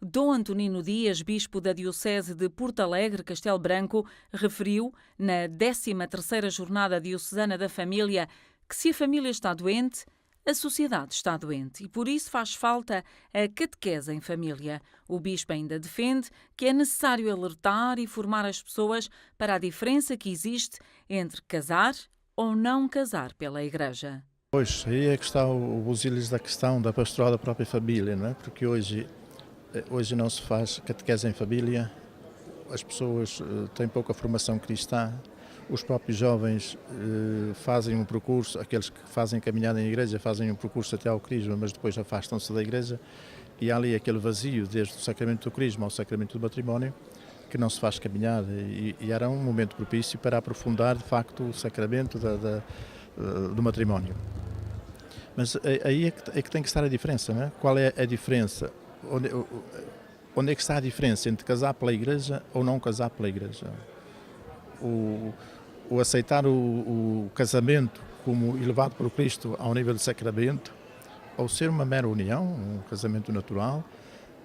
Dom Antonino Dias, bispo da Diocese de Porto Alegre, Castelo Branco, referiu, na 13ª Jornada Diocesana da Família, que se a família está doente, a sociedade está doente e por isso faz falta a catequese em família. O bispo ainda defende que é necessário alertar e formar as pessoas para a diferença que existe entre casar ou não casar pela Igreja. Pois, aí é que está o busilis da questão da pastoral da própria família, não é? Porque hoje não se faz catequese em família, as pessoas têm pouca formação cristã, os próprios jovens fazem um percurso, aqueles que fazem caminhada em igreja fazem um percurso até ao crisma, mas depois afastam-se da igreja e há ali aquele vazio, desde o sacramento do crisma ao sacramento do matrimónio, que não se faz caminhada e era um momento propício para aprofundar de facto o sacramento do matrimónio. Mas aí é que tem que estar a diferença, não é? Qual é a diferença? Onde é que está a diferença entre casar pela Igreja ou não casar pela Igreja? O aceitar o casamento como elevado por Cristo ao nível de sacramento ou ser uma mera união, um casamento natural,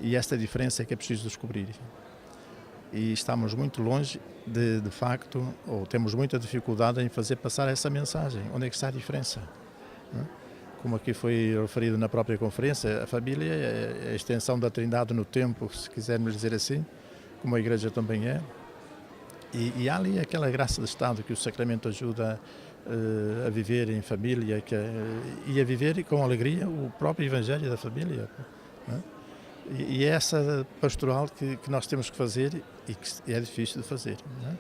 e esta diferença é que é preciso descobrir. E estamos muito longe de facto, ou temos muita dificuldade em fazer passar essa mensagem. Onde é que está a diferença? Não é? Como aqui foi referido na própria conferência, a família é a extensão da Trindade no tempo, se quisermos dizer assim, como a Igreja também é. E há ali aquela graça do Estado que o sacramento ajuda a viver em família e a viver com alegria o próprio Evangelho da família. Não é? E é essa pastoral que nós temos que fazer e que é difícil de fazer. Não é?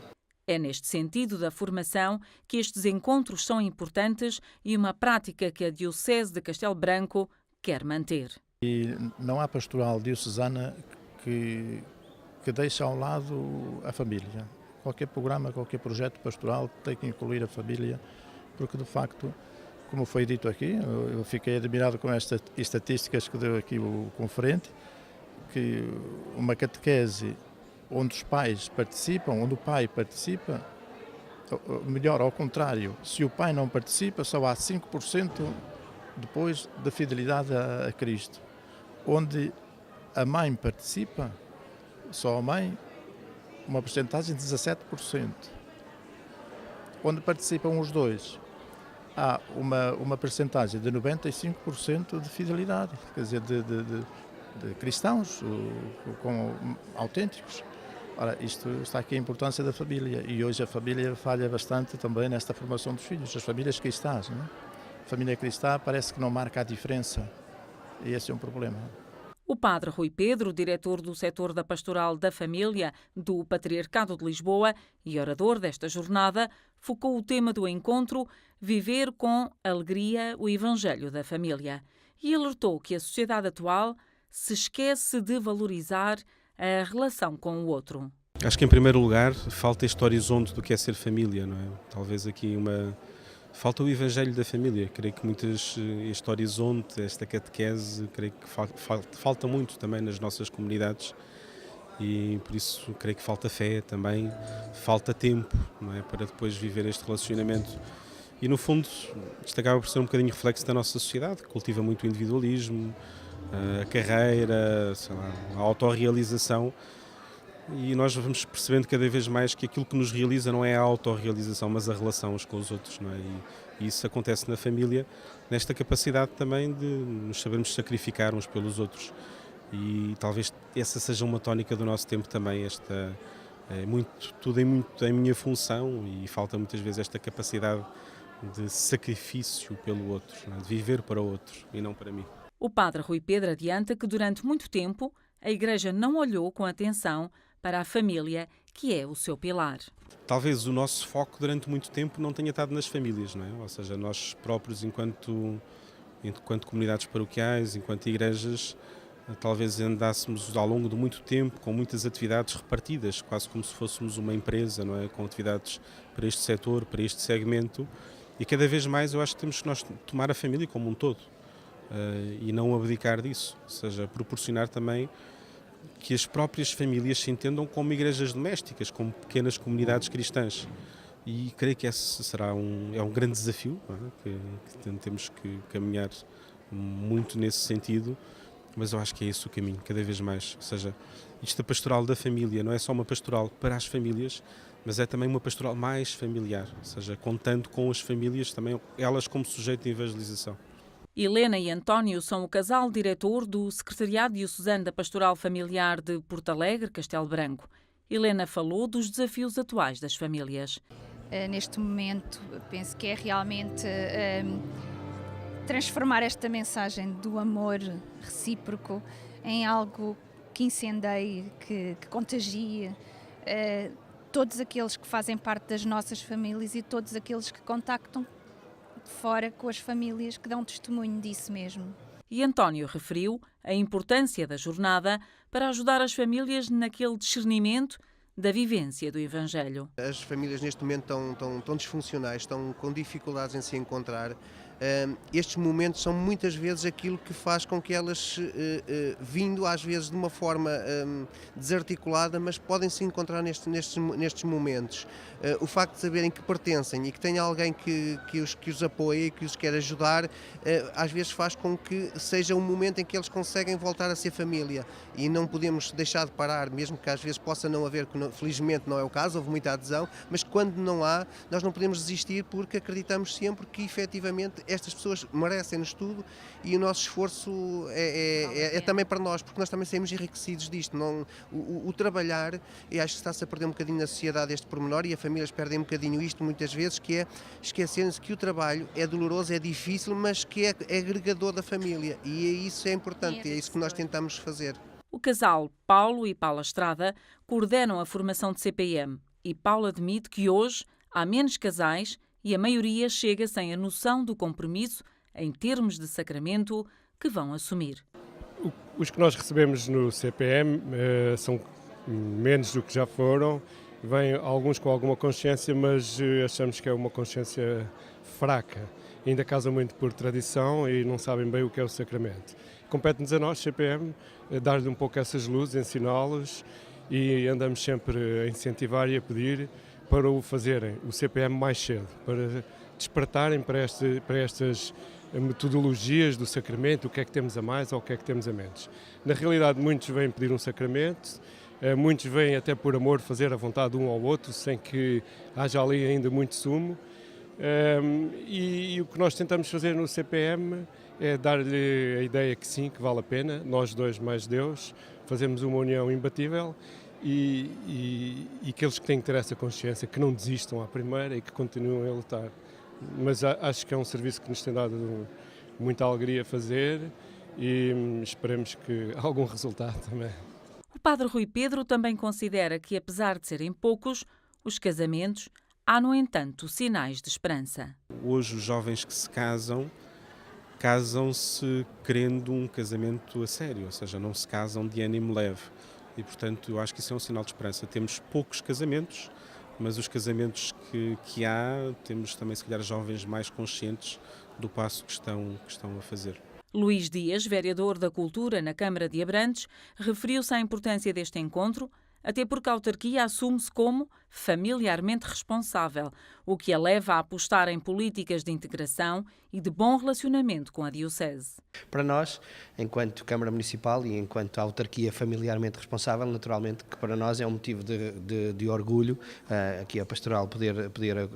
É neste sentido da formação que estes encontros são importantes e uma prática que a Diocese de Castelo Branco quer manter. E não há pastoral diocesana que deixe ao lado a família. Qualquer programa, qualquer projeto pastoral tem que incluir a família, porque de facto, como foi dito aqui, eu fiquei admirado com estas estatísticas que deu aqui o conferente, que uma catequese onde os pais participam, onde o pai participa, melhor, ao contrário, se o pai não participa, só há 5% depois da fidelidade a Cristo. Onde a mãe participa, só a mãe, uma porcentagem de 17%. Onde participam os dois, há uma porcentagem de 95% de fidelidade, quer dizer, de cristãos autênticos. Ora, isto está aqui a importância da família e hoje a família falha bastante também nesta formação dos filhos, as famílias cristãs. Não é? A família cristã parece que não marca a diferença e esse é um problema. O padre Rui Pedro, diretor do setor da Pastoral da Família do Patriarcado de Lisboa e orador desta jornada, focou o tema do encontro Viver com Alegria o Evangelho da Família e alertou que a sociedade atual se esquece de valorizar a relação com o outro. Acho que em primeiro lugar falta este horizonte do que é ser família, não é? Talvez aqui falta o Evangelho da família. Creio que este horizonte, esta catequese, creio que falta muito também nas nossas comunidades e por isso creio que falta fé também, falta tempo, não é? Para depois viver este relacionamento. E no fundo isto acaba por ser um bocadinho reflexo da nossa sociedade, que cultiva muito o individualismo, a carreira, sei lá, a autorrealização. E nós vamos percebendo cada vez mais que aquilo que nos realiza não é a autorrealização, mas a relação uns com os outros, não é? E isso acontece na família, nesta capacidade também de nos sabermos sacrificar uns pelos outros. E talvez essa seja uma tónica do nosso tempo também, tudo é muito em minha função e falta muitas vezes esta capacidade de sacrifício pelo outro, não é? De viver para o outro e não para mim. O padre Rui Pedro adianta que durante muito tempo a Igreja não olhou com atenção para a família, que é o seu pilar. Talvez o nosso foco durante muito tempo não tenha estado nas famílias, não é? Ou seja, nós próprios enquanto comunidades paroquiais, enquanto igrejas, talvez andássemos ao longo de muito tempo com muitas atividades repartidas, quase como se fôssemos uma empresa, não é? Com atividades para este setor, para este segmento, e cada vez mais eu acho que temos que nós tomar a família como um todo e não abdicar disso, ou seja, proporcionar também que as próprias famílias se entendam como igrejas domésticas, como pequenas comunidades cristãs. E creio que esse será um grande desafio, não é? Que temos que caminhar muito nesse sentido mas eu acho que é esse o caminho, cada vez mais. Ou seja, isto da pastoral da família não é só uma pastoral para as famílias, mas é também uma pastoral mais familiar, ou seja, contando com as famílias também, elas como sujeito de evangelização. Helena e António são o casal diretor do Secretariado Diocesano da Pastoral Familiar de Porto Alegre, Castelo Branco. Helena falou dos desafios atuais das famílias. Neste momento, penso que é realmente transformar esta mensagem do amor recíproco em algo que incendeie, que contagie todos aqueles que fazem parte das nossas famílias e todos aqueles que contactam de fora com as famílias que dão testemunho disso mesmo. E António referiu a importância da jornada para ajudar as famílias naquele discernimento da vivência do Evangelho. As famílias neste momento estão disfuncionais, estão com dificuldades em se encontrar. Estes momentos são muitas vezes aquilo que faz com que elas, vindo às vezes de uma forma desarticulada, mas podem se encontrar nestes momentos. O facto de saberem que pertencem e que tem alguém que os apoia e que os quer ajudar, às vezes faz com que seja um momento em que eles conseguem voltar a ser família, e não podemos deixar de parar, mesmo que às vezes possa não haver, felizmente não é o caso, houve muita adesão, mas quando não há, nós não podemos desistir, porque acreditamos sempre que efetivamente estas pessoas merecem-nos tudo, e o nosso esforço é também para nós, porque nós também saímos enriquecidos disto. O trabalhar, e acho que está-se a perder um bocadinho na sociedade este pormenor, e as famílias perdem um bocadinho isto muitas vezes, que é esquecerem-se que o trabalho é doloroso, é difícil, mas que é agregador da família, e isso é importante, é isso que nós tentamos fazer. O casal Paulo e Paula Estrada coordenam a formação de CPM, e Paulo admite que hoje há menos casais e a maioria chega sem a noção do compromisso, em termos de sacramento, que vão assumir. Os que nós recebemos no CPM são menos do que já foram. Vêm alguns com alguma consciência, mas achamos que é uma consciência fraca. Ainda casam muito por tradição e não sabem bem o que é o sacramento. Compete-nos a nós, CPM, dar-lhe um pouco essas luzes, ensiná-los, e andamos sempre a incentivar e a pedir para o fazerem, o CPM mais cedo, para despertarem para estas metodologias do sacramento, o que é que temos a mais ou o que é que temos a menos. Na realidade, muitos vêm pedir um sacramento, muitos vêm até por amor fazer a vontade de um ao outro, sem que haja ali ainda muito sumo. E o que nós tentamos fazer no CPM é dar-lhe a ideia que sim, que vale a pena, nós dois mais Deus, fazemos uma união imbatível, e aqueles que têm que ter essa consciência, que não desistam à primeira e que continuem a lutar. Mas acho que é um serviço que nos tem dado muita alegria fazer, e esperemos que algum resultado também. O padre Rui Pedro também considera que, apesar de serem poucos, os casamentos, há, no entanto, sinais de esperança. Hoje os jovens que se casam-se querendo um casamento a sério, ou seja, não se casam de ânimo leve. E, portanto, eu acho que isso é um sinal de esperança. Temos poucos casamentos, mas os casamentos que há, temos também, se calhar, jovens mais conscientes do passo que estão a fazer. Luís Dias, vereador da Cultura na Câmara de Abrantes, referiu-se à importância deste encontro, até porque a autarquia assume-se como familiarmente responsável, o que a leva a apostar em políticas de integração e de bom relacionamento com a Diocese. Para nós, enquanto Câmara Municipal e enquanto autarquia familiarmente responsável, naturalmente que para nós é um motivo de orgulho aqui a pastoral poder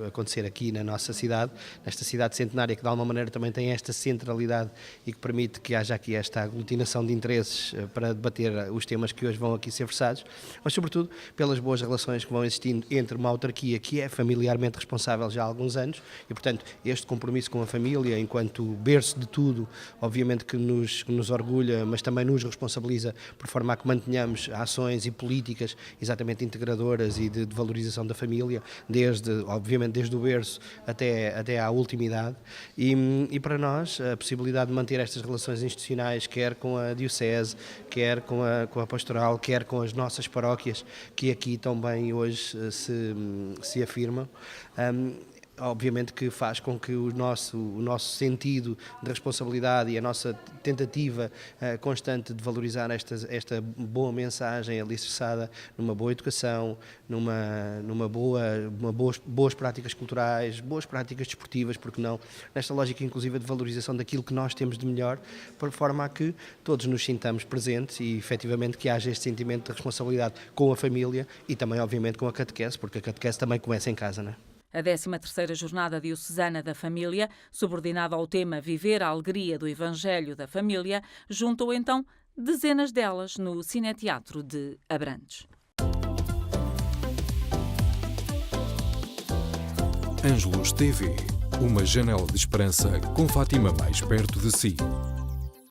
acontecer aqui na nossa cidade, nesta cidade centenária, que de alguma maneira também tem esta centralidade e que permite que haja aqui esta aglutinação de interesses para debater os temas que hoje vão aqui ser versados, mas sobretudo pelas boas relações que vão existindo entre uma autarquia que é familiarmente responsável já há alguns anos e, portanto, este compromisso com a família enquanto berço de tudo, obviamente que nos orgulha, mas também nos responsabiliza por forma a que mantenhamos ações e políticas exatamente integradoras e de valorização da família, obviamente desde o berço até à última idade, e para nós a possibilidade de manter estas relações institucionais, quer com a Diocese, quer com a pastoral, quer com as nossas paróquias, que aqui também hoje se afirmam, obviamente que faz com que o nosso sentido de responsabilidade e a nossa tentativa constante de valorizar esta boa mensagem alicerçada numa boa educação, boas práticas culturais, boas práticas desportivas, porque não, nesta lógica inclusive de valorização daquilo que nós temos de melhor, por forma a que todos nos sintamos presentes e efetivamente que haja este sentimento de responsabilidade com a família e também obviamente com a catequese, porque a catequese também começa em casa, não é? A 13ª Jornada Diocesana da Família, subordinada ao tema Viver a Alegria do Evangelho da Família, juntou então dezenas delas no Cineteatro de Abrantes. Ângelos TV, uma janela de esperança com Fátima mais perto de si.